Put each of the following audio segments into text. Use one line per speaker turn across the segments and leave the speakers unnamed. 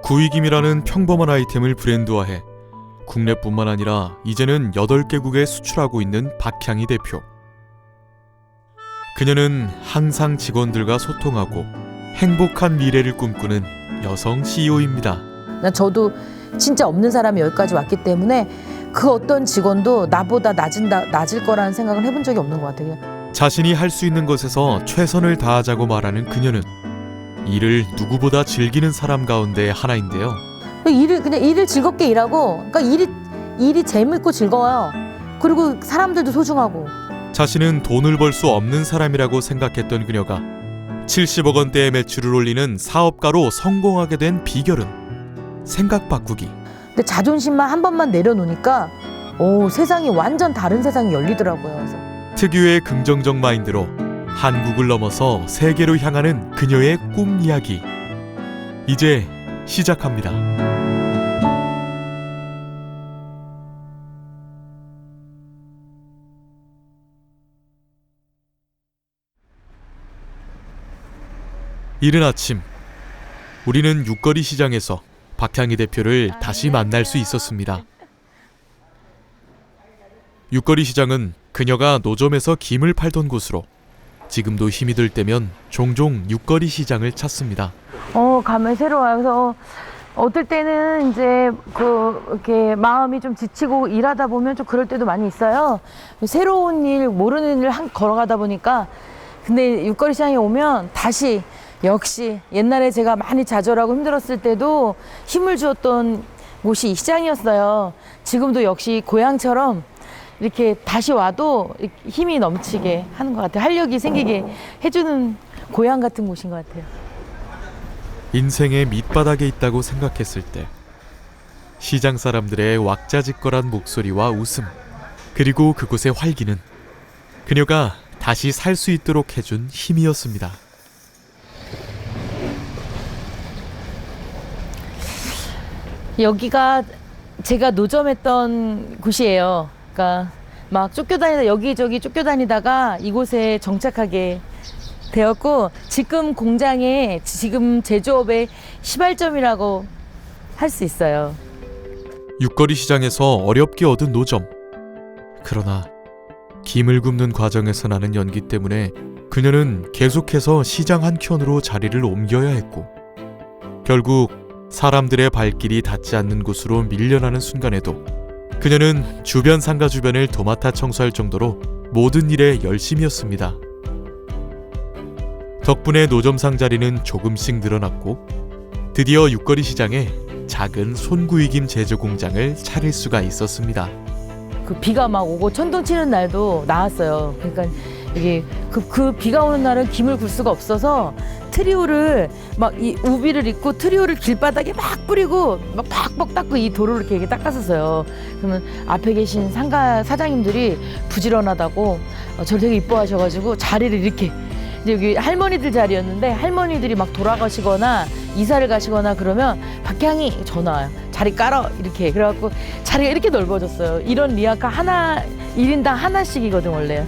구이김이라는 평범한 아이템을 브랜드화해 국내뿐만 아니라 이제는 8개국에 수출하고 있는 박향희 대표. 그녀는 항상 직원들과 소통하고 행복한 미래를 꿈꾸는 여성 CEO입니다.
저도 진짜 없는 사람이 여기까지 왔기 때문에 그 어떤 직원도 나보다 낮을 거라는 생각을 해본 적이 없는 것 같아요.
자신이 할 수 있는 것에서 최선을 다하자고 말하는 그녀는 일을 누구보다 즐기는 사람 가운데 하나인데요.
일을 즐겁게 일하고, 그러니까 일이 재밌고 즐거워요. 그리고 사람들도 소중하고.
자신은 돈을 벌 수 없는 사람이라고 생각했던 그녀가 70억 원대의 매출을 올리는 사업가로 성공하게 된 비결은 생각 바꾸기.
근데 자존심만 한 번만 내려놓으니까 세상이 완전 다른 세상이 열리더라고요. 그래서.
특유의 긍정적 마인드로 한국을 넘어서 세계로 향하는 그녀의 꿈 이야기. 이제 시작합니다. 이른 아침, 우리는 육거리 시장에서 박향희 대표를 다시 만날 수 있었습니다. 육거리 시장은 그녀가 노점에서 김을 팔던 곳으로 지금도 힘이 들 때면 종종 육거리 시장을 찾습니다.
가면 새로워요. 그래서 어떨 때는 이제 이렇게 마음이 좀 지치고 일하다 보면 좀 그럴 때도 많이 있어요. 새로운 일, 모르는 일을 걸어가다 보니까. 근데 육거리 시장에 오면 다시 역시 옛날에 제가 많이 좌절하고 힘들었을 때도 힘을 주었던 곳이 이 시장이었어요. 지금도 역시 고향처럼 이렇게 다시 와도 힘이 넘치게 하는 것 같아요. 활력이 생기게 해주는 고향 같은 곳인 것 같아요.
인생의 밑바닥에 있다고 생각했을 때 시장 사람들의 왁자지껄한 목소리와 웃음, 그리고 그곳의 활기는 그녀가 다시 살 수 있도록 해준 힘이었습니다.
여기가 제가 노점했던 곳이에요. 그러니까 막 쫓겨다니다 여기저기 쫓겨다니다가 이곳에 정착하게 되었고, 지금 공장의 지금 제조업의 시발점이라고 할 수 있어요.
육거리 시장에서 어렵게 얻은 노점. 그러나 김을 굽는 과정에서 나는 연기 때문에 그녀는 계속해서 시장 한켠으로 자리를 옮겨야 했고, 결국 사람들의 발길이 닿지 않는 곳으로 밀려나는 순간에도 그녀는 주변 상가 주변을 도맡아 청소할 정도로 모든 일에 열심이었습니다. 덕분에 노점 상자리는 조금씩 늘어났고 드디어 육거리 시장에 작은 손구이김 제조 공장을 차릴 수가 있었습니다.
비가 막 오고 천둥 치는 날도 나왔어요. 그러니까 이게 그 비가 오는 날은 김을 굴 수가 없어서 트리오를 막 이 우비를 입고 트리오를 길바닥에 막 뿌리고 막 팍팍 닦고 이 도로를 이렇게 닦았었어요. 그러면 앞에 계신 상가 사장님들이 부지런하다고 저를 되게 이뻐하셔가지고 자리를 이렇게, 이제 여기 할머니들 자리였는데 할머니들이 막 돌아가시거나 이사를 가시거나 그러면 박향희 전화 와요. 자리 깔아 이렇게. 그래갖고 자리가 이렇게 넓어졌어요. 이런 리아카 하나 1인당 하나씩이거든 원래.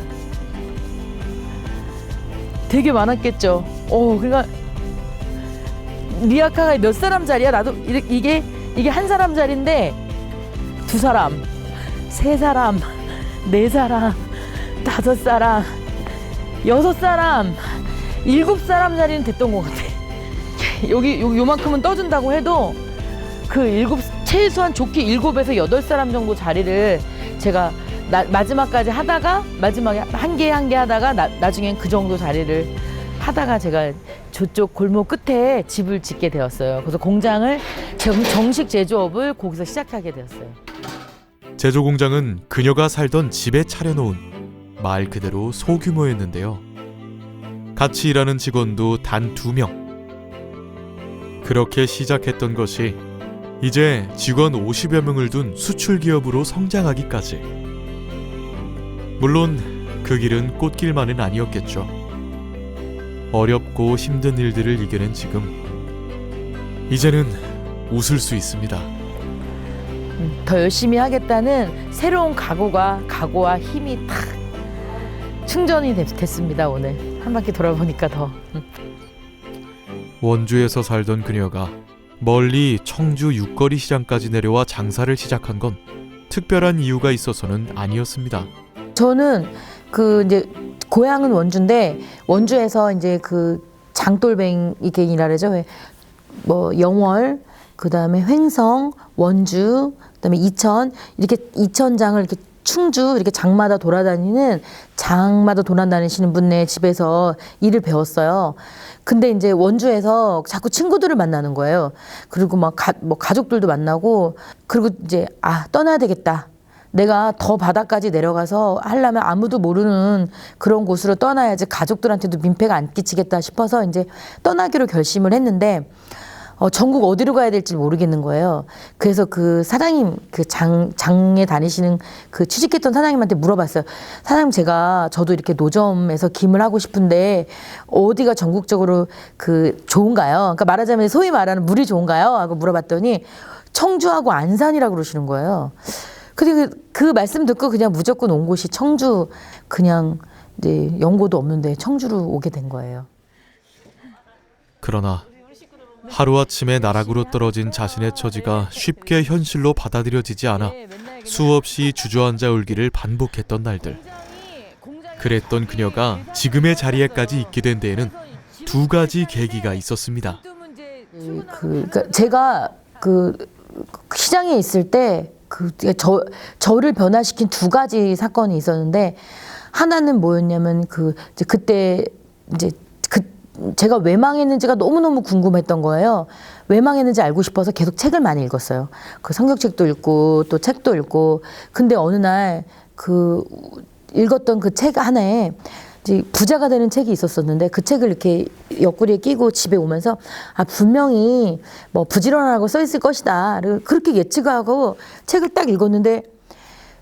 되게 많았겠죠. 그러니까 리아카가 몇 사람 자리야? 나도 이게 한 사람 자리인데 2사람, 3사람, 4사람, 5사람, 6사람, 7사람 자리는 됐던 것 같아. 여기 요만큼은 떠준다고 해도 최소한 좋게 7에서 8사람 정도 자리를 제가 마지막까지 하다가, 마지막에 한 개 하다가 나중엔 그 정도 자리를 하다가 제가 저쪽 골목 끝에 집을 짓게 되었어요. 그래서 공장을 정식 제조업을 거기서 시작하게 되었어요.
제조 공장은 그녀가 살던 집에 차려놓은 말 그대로 소규모였는데요. 같이 일하는 직원도 단 2명. 그렇게 시작했던 것이 이제 직원 50여 명을 둔 수출 기업으로 성장하기까지. 물론 그 길은 꽃길만은 아니었겠죠. 어렵고 힘든 일들을 이겨낸 지금, 이제는 웃을 수 있습니다.
더 열심히 하겠다는 새로운 각오와 힘이 탁 충전이 됐습니다. 오늘 한 바퀴 돌아보니까 더.
원주에서 살던 그녀가 멀리 청주 육거리 시장까지 내려와 장사를 시작한 건 특별한 이유가 있어서는 아니었습니다.
저는 그 이제 고향은 원주인데 원주에서 이제 그 장돌뱅이이라 그러죠. 뭐 영월, 그다음에 횡성, 원주, 그다음에 이천 이렇게 이천장을 이렇게 충주 이렇게 장마다 돌아다니시는 분네 집에서 일을 배웠어요. 근데 이제 원주에서 자꾸 친구들을 만나는 거예요. 그리고 막 가족들도 만나고 그리고 이제 떠나야 되겠다. 내가 더 바다까지 내려가서 하려면 아무도 모르는 그런 곳으로 떠나야지 가족들한테도 민폐가 안 끼치겠다 싶어서 이제 떠나기로 결심을 했는데 전국 어디로 가야 될지 모르겠는 거예요. 그래서 그 사장님, 그 장에 다니시는 그 취직했던 사장님한테 물어봤어요. 사장님, 저도 이렇게 노점에서 김을 하고 싶은데 어디가 전국적으로 그 좋은가요? 그러니까 말하자면 소위 말하는 물이 좋은가요? 하고 물어봤더니 청주하고 안산이라고 그러시는 거예요. 근데 그 말씀 듣고 그냥 무조건 온 곳이 청주, 그냥 이제 연고도 없는데 청주로 오게 된 거예요.
그러나 하루아침에 나락으로 떨어진 자신의 처지가 쉽게 현실로 받아들여지지 않아 수없이 주저앉아 울기를 반복했던 날들. 그랬던 그녀가 지금의 자리에까지 있게 된 데에는 두 가지 계기가 있었습니다.
그러니까 제가 그 시장에 있을 때 저를 변화시킨 두 가지 사건이 있었는데, 하나는 뭐였냐면 그때 이제 제가 왜 망했는지가 너무너무 궁금했던 거예요. 왜 망했는지 알고 싶어서 계속 책을 많이 읽었어요. 그 성경책도 읽고 또 책도 읽고. 근데 어느 날 읽었던 그 책 하나에 이제 부자가 되는 책이 있었었는데, 그 책을 이렇게 옆구리에 끼고 집에 오면서 분명히 뭐 부지런하고 써 있을 것이다. 그렇게 예측하고 책을 딱 읽었는데,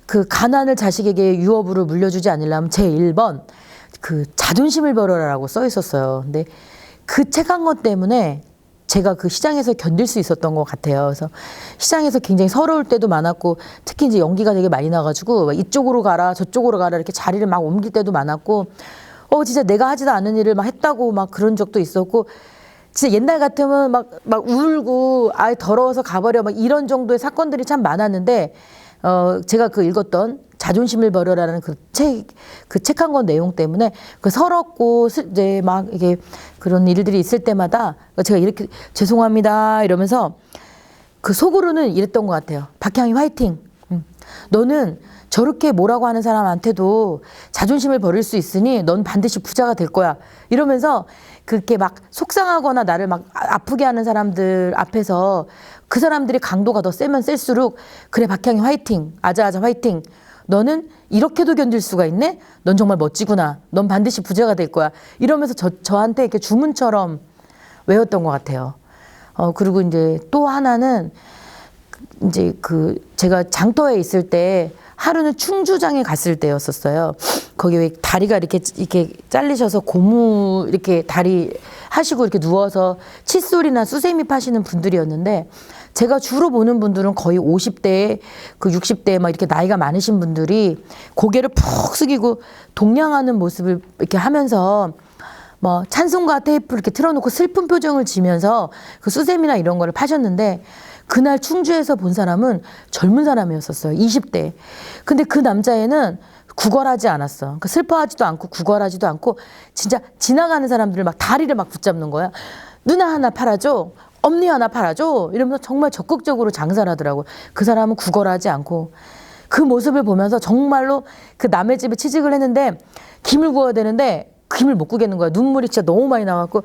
그 가난을 자식에게 유업으로 물려주지 않으려면 제1번 그 자존심을 버려라라고 써 있었어요. 근데 그 책 한 것 때문에 제가 그 시장에서 견딜 수 있었던 것 같아요. 그래서 시장에서 굉장히 서러울 때도 많았고, 특히 이제 연기가 되게 많이 나가지고 이쪽으로 가라 저쪽으로 가라 이렇게 자리를 막 옮길 때도 많았고, 진짜 내가 하지도 않은 일을 막 했다고 막 그런 적도 있었고, 진짜 옛날 같으면 막 울고 더러워서 가버려 막 이런 정도의 사건들이 참 많았는데, 제가 읽었던 자존심을 버려라는 그 책 한 권 내용 때문에 서럽고 이제 막 이게 그런 일들이 있을 때마다 제가 이렇게 죄송합니다 이러면서 속으로는 이랬던 것 같아요. 박향이 화이팅. 너는 저렇게 뭐라고 하는 사람한테도 자존심을 버릴 수 있으니 넌 반드시 부자가 될 거야. 이러면서 그렇게 막 속상하거나 나를 막 아프게 하는 사람들 앞에서 그 사람들이 강도가 더 세면 셀수록, 그래 박향이 화이팅, 아자아자 화이팅, 너는 이렇게도 견딜 수가 있네? 넌 정말 멋지구나. 넌 반드시 부자가 될 거야. 이러면서 저한테 이렇게 주문처럼 외웠던 것 같아요. 그리고 이제 또 하나는 이제 제가 장터에 있을 때 하루는 충주장에 갔을 때였었어요. 거기 왜 다리가 이렇게 잘리셔서 고무 이렇게 다리 하시고 이렇게 누워서 칫솔이나 수세미 파시는 분들이었는데, 제가 주로 보는 분들은 거의 50대, 60대 막 이렇게 나이가 많으신 분들이 고개를 푹 숙이고 동냥하는 모습을 이렇게 하면서 뭐 찬송가 테이프를 이렇게 틀어놓고 슬픈 표정을 지면서 그 수세미나 이런 거를 파셨는데, 그날 충주에서 본 사람은 젊은 사람이었었어요. 20대. 근데 그 남자애는 구걸하지 않았어. 그러니까 슬퍼하지도 않고 구걸하지도 않고 진짜 지나가는 사람들을 막 다리를 막 붙잡는 거야. 누나 하나 팔아줘. 엄니 하나 팔아줘. 이러면서 정말 적극적으로 장사를 하더라고요. 그 사람은 구걸하지 않고. 그 모습을 보면서 정말로 그 남의 집에 취직을 했는데 김을 구워야 되는데 김을 못 구겠는 거야. 눈물이 진짜 너무 많이 나왔고,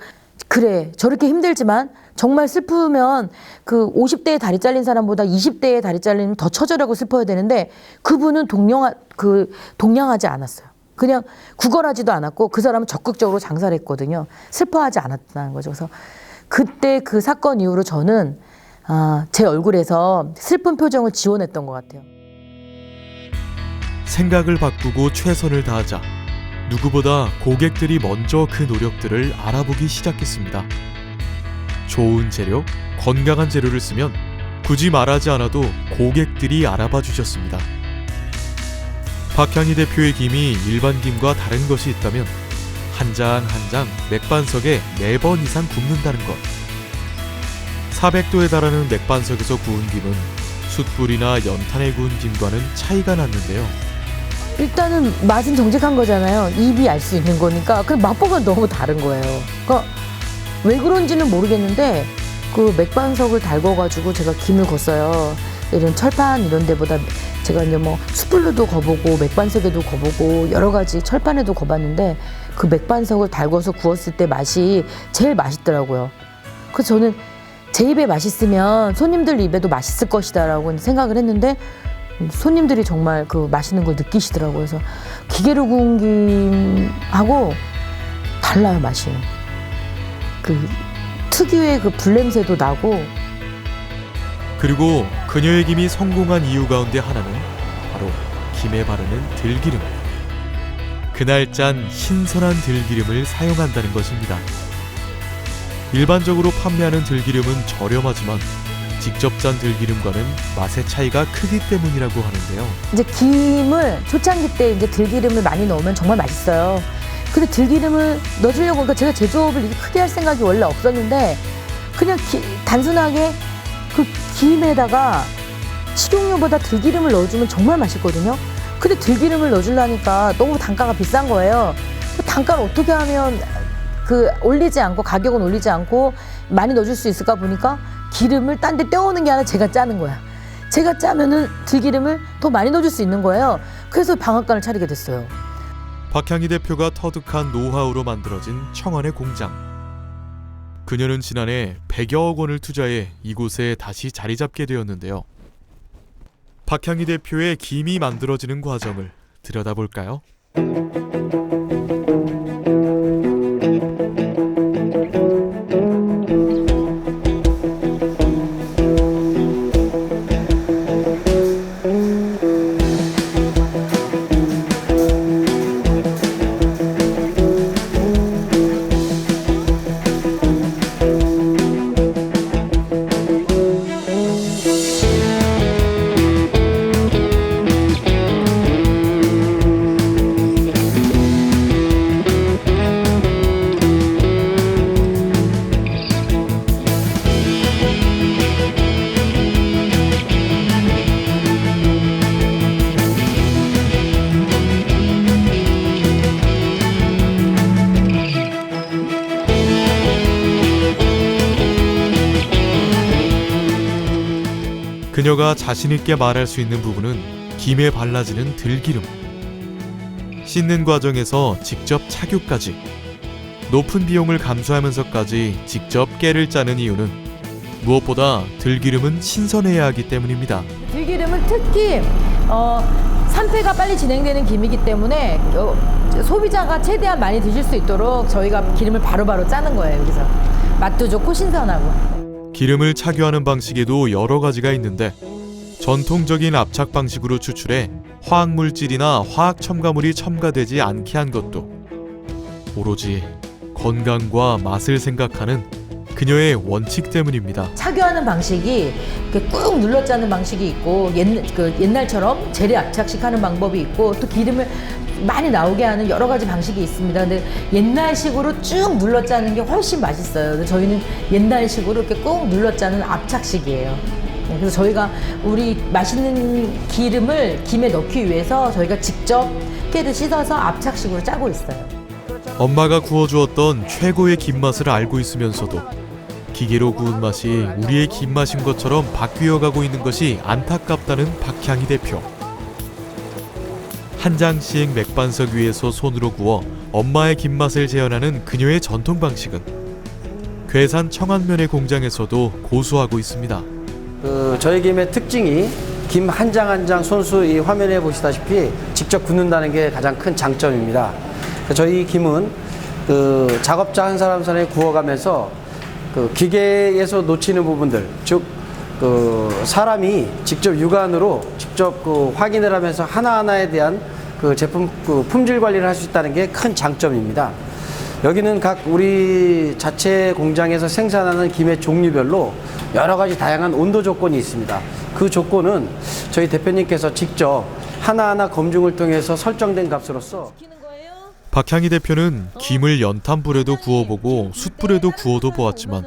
그래 저렇게 힘들지만 정말 슬프면 그 50대에 다리 잘린 사람보다 20대에 다리 잘리면 더 처절하고 슬퍼야 되는데, 그분은 동냥하지 않았어요. 그냥 구걸하지도 않았고 그 사람은 적극적으로 장사를 했거든요. 슬퍼하지 않았다는 거죠. 그래서 그때 그 사건 이후로 저는 제 얼굴에서 슬픈 표정을 지워냈던 것 같아요.
생각을 바꾸고 최선을 다하자 누구보다 고객들이 먼저 그 노력들을 알아보기 시작했습니다. 좋은 재료, 건강한 재료를 쓰면 굳이 말하지 않아도 고객들이 알아봐 주셨습니다. 박향희 대표의 김이 일반 김과 다른 것이 있다면 한 장 한 장 맥반석에 4번 이상 굽는다는 것. 400도에 달하는 맥반석에서 구운 김은 숯불이나 연탄에 구운 김과는 차이가 났는데요.
일단은 맛은 정직한 거잖아요. 입이 알 수 있는 거니까. 그 맛보면 너무 다른 거예요. 그러니까 왜 그런지는 모르겠는데 그 맥반석을 달궈가지고 제가 김을 걷어요. 이런 철판 이런 데보다 제가 이제 뭐 숯불로도 거보고 맥반석에도 거보고 여러 가지 철판에도 거봤는데 그 맥반석을 달궈서 구웠을 때 맛이 제일 맛있더라고요. 그래서 저는 제 입에 맛있으면 손님들 입에도 맛있을 것이다라고 생각을 했는데 손님들이 정말 그 맛있는 걸 느끼시더라고요. 그래서 기계로 구운 김하고 달라요, 맛이. 그 특유의 그 불냄새도 나고.
그리고 그녀의 김이 성공한 이유 가운데 하나는 바로 김에 바르는 들기름. 그날 짠 신선한 들기름을 사용한다는 것입니다. 일반적으로 판매하는 들기름은 저렴하지만 직접 짠 들기름과는 맛의 차이가 크기 때문이라고 하는데요.
이제 김을 초창기 때 이제 들기름을 많이 넣으면 정말 맛있어요. 근데 들기름을 넣어주려고 그러니까 제가 제조업을 이렇게 크게 할 생각이 원래 없었는데 그냥 단순하게 그 김에다가 식용유보다 들기름을 넣어주면 정말 맛있거든요. 근데 들기름을 넣어주려니까 너무 단가가 비싼 거예요. 그 단가를 어떻게 하면 그 올리지 않고 가격은 올리지 않고 많이 넣어줄 수 있을까 보니까 기름을 딴 데 떼어오는 게 아니라 제가 짜는 거야. 제가 짜면은 들기름을 더 많이 넣어줄 수 있는 거예요. 그래서 방앗간을 차리게 됐어요.
박향희 대표가 터득한 노하우로 만들어진 청원의 공장. 그녀는 지난해 100여억 원을 투자해 이곳에 다시 자리 잡게 되었는데요. 박향희 대표의 김이 만들어지는 과정을 들여다볼까요? 그녀가 자신있게 말할 수 있는 부분은 김에 발라지는 들기름. 씻는 과정에서 직접 착유까지. 높은 비용을 감수하면서까지 직접 깨를 짜는 이유는 무엇보다 들기름은 신선해야 하기 때문입니다.
들기름은 특히 산패가 빨리 진행되는 김이기 때문에 소비자가 최대한 많이 드실 수 있도록 저희가 기름을 바로바로 짜는 거예요. 여기서 맛도 좋고 신선하고.
기름을 착유하는 방식에도 여러 가지가 있는데 전통적인 압착 방식으로 추출해 화학물질이나 화학 첨가물이 첨가되지 않게 한 것도 오로지 건강과 맛을 생각하는 그녀의 원칙 때문입니다.
착유하는 방식이 꾹 눌러 짜는 방식이 있고 옛날처럼 재래 압착식 하는 방법이 있고 또 기름을 많이 나오게 하는 여러 가지 방식이 있습니다. 근데 옛날식으로 쭉 눌러 짜는 게 훨씬 맛있어요. 근데 저희는 옛날식으로 이렇게 꾹 눌러 짜는 압착식이에요. 그래서 저희가 우리 맛있는 기름을 김에 넣기 위해서 저희가 직접 깨를 씻어서 압착식으로 짜고 있어요.
엄마가 구워주었던 최고의 김맛을 알고 있으면서도 기계로 구운 맛이 우리의 김맛인 것처럼 바뀌어가고 있는 것이 안타깝다는 박향희 대표. 한 장씩 맥반석 위에서 손으로 구워 엄마의 김맛을 재현하는 그녀의 전통 방식은 괴산 청안면의 공장에서도 고수하고 있습니다.
저희 김의 특징이 김 한 장 한 장 손수 이 화면에 보시다시피 직접 굽는다는 게 가장 큰 장점입니다. 저희 김은 작업자 한 사람 손에 구워가면서 기계에서 놓치는 부분들, 즉 사람이 직접 육안으로 직접 확인을 하면서 하나하나에 대한 제품 품질 관리를 할 수 있다는 게 큰 장점입니다. 여기는 각 우리 자체 공장에서 생산하는 김의 종류별로 여러 가지 다양한 온도 조건이 있습니다. 그 조건은 저희 대표님께서 직접 하나하나 검증을 통해서 설정된 값으로서.
박향희 대표는 김을 연탄불에도 구워보고 숯불에도 구워도 보았지만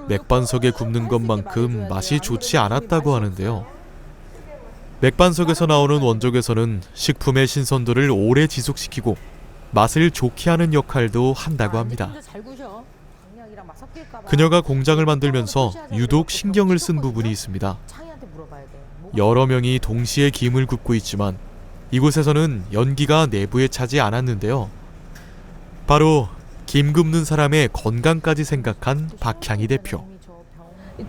맥반석에 굽는 것만큼 맛이 좋지 않았다고 하는데요. 맥반석에서 나오는 원적외선은 식품의 신선도를 오래 지속시키고 맛을 좋게 하는 역할도 한다고 합니다. 그녀가 공장을 만들면서 유독 신경을 쓴 부분이 있습니다. 여러 명이 동시에 김을 굽고 있지만 이곳에서는 연기가 내부에 차지 않았는데요. 바로 김 굽는 사람의 건강까지 생각한 박향희 대표.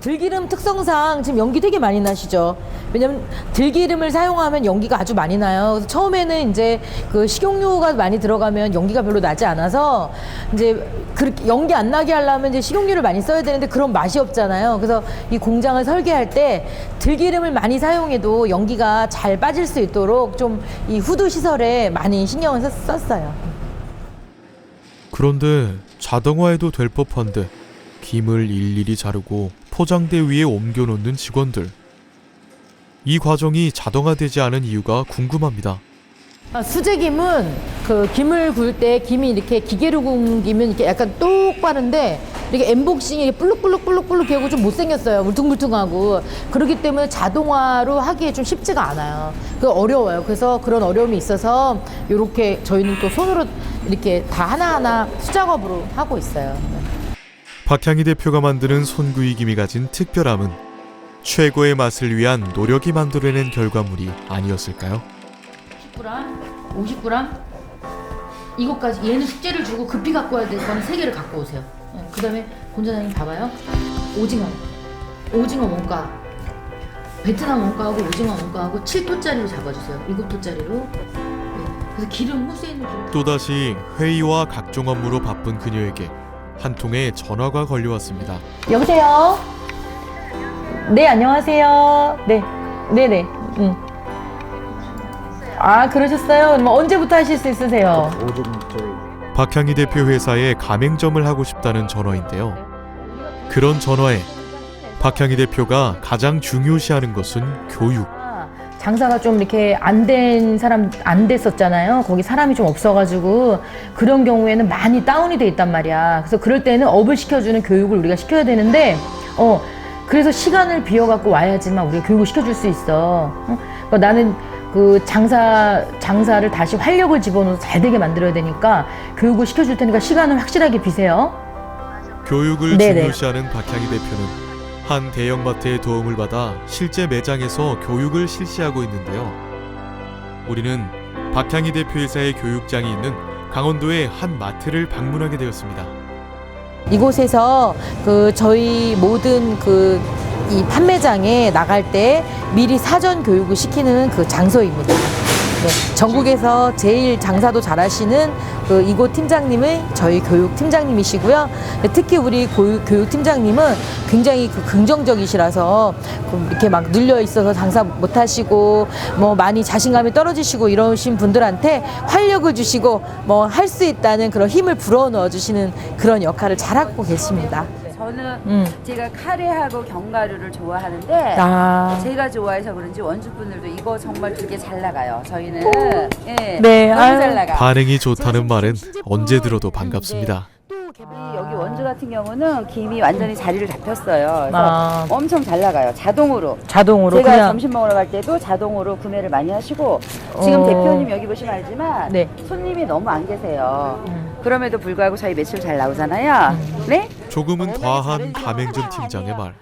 들기름 특성상 지금 연기 되게 많이 나시죠. 왜냐면 들기름을 사용하면 연기가 아주 많이 나요. 그래서 처음에는 이제 그 식용유가 많이 들어가면 연기가 별로 나지 않아서 이제 그렇게 연기 안 나게 하려면 이제 식용유를 많이 써야 되는데 그런 맛이 없잖아요. 그래서 이 공장을 설계할 때 들기름을 많이 사용해도 연기가 잘 빠질 수 있도록 좀 이 후드 시설에 많이 신경을 썼어요.
그런데 자동화해도 될 법한데 김을 일일이 자르고 포장대 위에 옮겨놓는 직원들. 이 과정이 자동화되지 않은 이유가 궁금합니다.
수제김은 그 김을 구울 때 김이 이렇게 기계로 구운 김은 이렇게 약간 똑 빠른데 이렇게 엠복싱이 이렇게 불룩불룩불룩불룩 하고 좀 못생겼어요. 울퉁불퉁하고. 그렇기 때문에 자동화로 하기에 좀 쉽지가 않아요. 그 어려워요. 그래서 그런 어려움이 있어서 이렇게 저희는 또 손으로 이렇게 다 하나하나 수작업으로 하고 있어요.
박향희 대표가 만드는 손구이김이 가진 특별함은 최고의 맛을 위한 노력이 만들어낸 결과물이 아니었을까요?
10g, 50g 이것까지 얘는 숙제를 주고 급히 갖고 와야 될 거는 3개를 갖고 오세요. 그 다음에 본사장님 봐봐요. 오징어 원가 베트남 원가하고 오징어 원가하고 7토짜리로 잡아주세요. 7토짜리로. 그래서 기름 호수에 있는 기름.
또다시 회의와 각종 업무로 바쁜 그녀에게 한 통의 전화가 걸려왔습니다.
여보세요? 네, 안녕하세요. 네, 네네. 아, 그러셨어요? 뭐 언제부터 하실 수 있으세요?
박향희 대표 회사에 가맹점을 하고 싶다는 전화인데요. 그런 전화에 박향희 대표가 가장 중요시하는 것은 교육.
장사가 좀 이렇게 안 됐었잖아요. 거기 사람이 좀 없어가지고 그런 경우에는 많이 다운이 돼 있단 말이야. 그래서 그럴 때는 업을 시켜주는 교육을 우리가 시켜야 되는데, 그래서 시간을 비워갖고 와야지만 우리가 교육을 시켜줄 수 있어. 그러니까 나는 그 장사를 다시 활력을 집어넣어서 잘 되게 만들어야 되니까 교육을 시켜줄 테니까 시간을 확실하게 비세요.
교육을
네네.
중요시하는 박향희 대표는 한 대형마트의 도움을 받아 실제 매장에서 교육을 실시하고 있는데요. 우리는 박향희 대표 회사의 교육장이 있는 강원도의 한 마트를 방문하게 되었습니다.
이곳에서 그 저희 모든 그 이 판매장에 나갈 때 미리 사전 교육을 시키는 그 장소입니다. 네, 전국에서 제일 장사도 잘하시는 그 이곳 팀장님의 저희 교육 팀장님이시고요. 특히 우리 교육 팀장님은 굉장히 그 긍정적이시라서 이렇게 막 눌려 있어서 장사 못하시고 뭐 많이 자신감이 떨어지시고 이러신 분들한테 활력을 주시고 뭐 할 수 있다는 그런 힘을 불어 넣어 주시는 그런 역할을 잘하고 계십니다.
저는 제가 카레하고 견과류를 좋아하는데 제가 좋아해서 그런지 원주분들도 이거 정말 되게 잘 나가요. 저희는 예,
네,
너무
아유.
잘 나가.
반응이 좋다는 말은 언제 들어도 반갑습니다.
여기 원주 같은 경우는 김이 완전히 자리를 잡혔어요. 그래서 엄청 잘 나가요. 자동으로 제가
그냥
점심 먹으러 갈 때도 자동으로 구매를 많이 하시고 지금 대표님 여기 보시면 알지만
네.
손님이 너무 안 계세요. 그럼에도 불구하고 저희 매출 잘 나오잖아요. 네?
조금은 과한 가맹점 팀장의 말.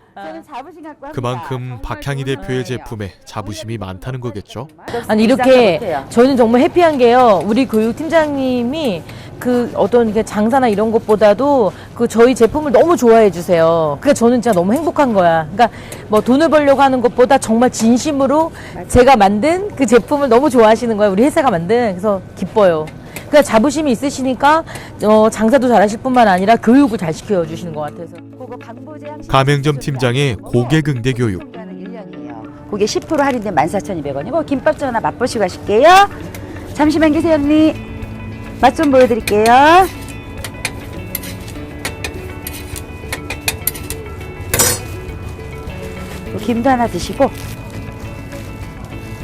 그만큼 박향희 대표의 제품에 자부심이 많다는 거겠죠?
아니 이렇게 저는 정말 해피한 게요. 우리 교육 팀장님이 그 어떤 게 장사나 이런 것보다도 그 저희 제품을 너무 좋아해 주세요. 그러니까 저는 진짜 너무 행복한 거야. 그러니까 뭐 돈을 벌려고 하는 것보다 정말 진심으로 제가 만든 그 제품을 너무 좋아하시는 거야. 우리 회사가 만든. 그래서 기뻐요. 그러니까 자부심이 있으시니까 장사도 잘하실 뿐만 아니라 교육을 잘 시켜주시는 것 같아서.
가맹점 팀장의 고객응대 교육.
그게 10% 할인된 14,200원이고 김밥 전화 맛보시고 가실게요. 잠시만 계세요 언니. 맛 좀 보여드릴게요. 김도 하나 드시고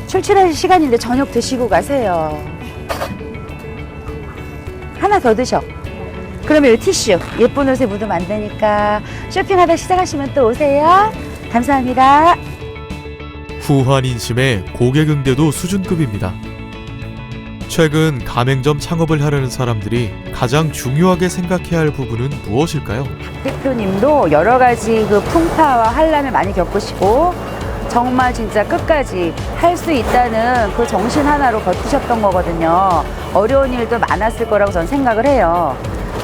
출출할 시간인데 저녁 드시고 가세요. 하나 더 드셔. 그러면 이 티슈 예쁜 옷에 묻으면 안 되니까 쇼핑하다 시작하시면 또 오세요. 감사합니다.
후한 인심에 고객 응대도 수준급입니다. 최근 가맹점 창업을 하려는 사람들이 가장 중요하게 생각해야 할 부분은 무엇일까요?
대표님도 여러 가지 그 풍파와 환란을 많이 겪으시고 정말 진짜 끝까지 할 수 있다는 그 정신 하나로 버티셨던 거거든요. 어려운 일도 많았을 거라고 저는 생각을 해요.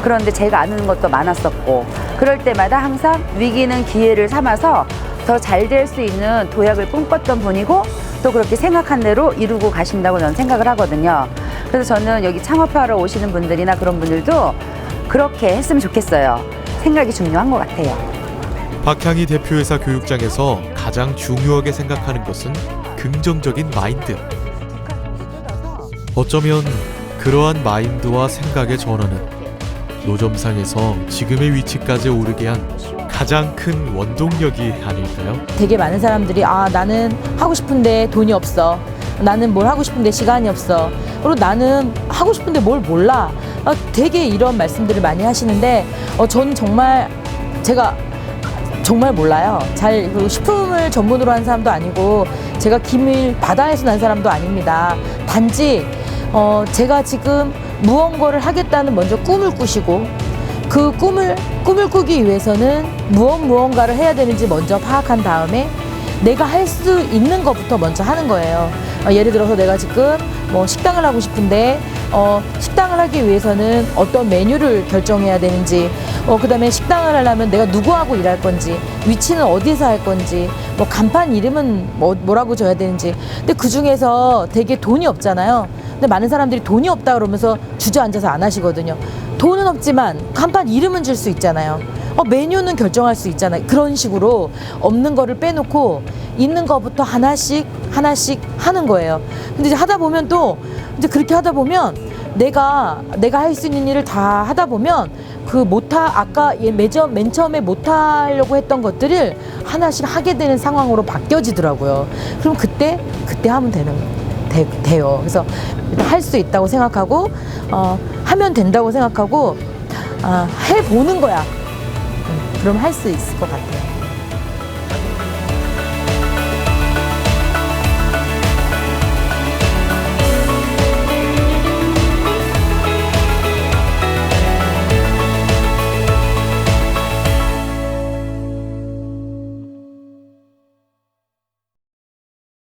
그런데 제가 아는 것도 많았었고 그럴 때마다 항상 위기는 기회를 삼아서 더 잘 될 수 있는 도약을 꿈꿨던 분이고 또 그렇게 생각한 대로 이루고 가신다고 저는 생각을 하거든요. 그래서 저는 여기 창업하러 오시는 분들이나 그런 분들도 그렇게 했으면 좋겠어요. 생각이 중요한 것 같아요.
박향희 대표회사 교육장에서 가장 중요하게 생각하는 것은 긍정적인 마인드. 어쩌면 그러한 마인드와 생각의 전환은 노점상에서 지금의 위치까지 오르게 한 가장 큰 원동력이 아닐까요?
되게 많은 사람들이 나는 하고 싶은데 돈이 없어. 나는 뭘 하고 싶은데 시간이 없어. 그리고 나는 하고 싶은데 뭘 몰라. 되게 이런 말씀들을 많이 하시는데 저는 정말 제가 정말 몰라요. 잘 식품을 전문으로 한 사람도 아니고 제가 김을 바다에서 난 사람도 아닙니다. 단지 제가 지금 무언가를 하겠다는 먼저 꿈을 꾸시고 그 꿈을 꾸기 위해서는 무언가를 해야 되는지 먼저 파악한 다음에 내가 할 수 있는 것부터 먼저 하는 거예요. 예를 들어서 내가 지금 식당을 하고 싶은데 식당을 하기 위해서는 어떤 메뉴를 결정해야 되는지 그 다음에 식당을 하려면 내가 누구하고 일할 건지 위치는 어디서 할 건지 간판 이름은 뭐라고 줘야 되는지 근데 그 중에서 되게 돈이 없잖아요. 근데 많은 사람들이 돈이 없다 그러면서 주저앉아서 안 하시거든요. 돈은 없지만 간판 이름은 줄 수 있잖아요. 메뉴는 결정할 수 있잖아요. 그런 식으로 없는 거를 빼놓고 있는 거부터 하나씩 하는 거예요. 근데 이제 하다 보면 또 이제 그렇게 하다 보면 내가 할 수 있는 일을 다 하다 보면 아까 맨 처음에 못 하려고 했던 것들을 하나씩 하게 되는 상황으로 바뀌어지더라고요. 그럼 그때 하면 돼요. 그래서 할 수 있다고 생각하고 하면 된다고 생각하고 해보는 거야. 그럼 할 수 있을 것 같아요.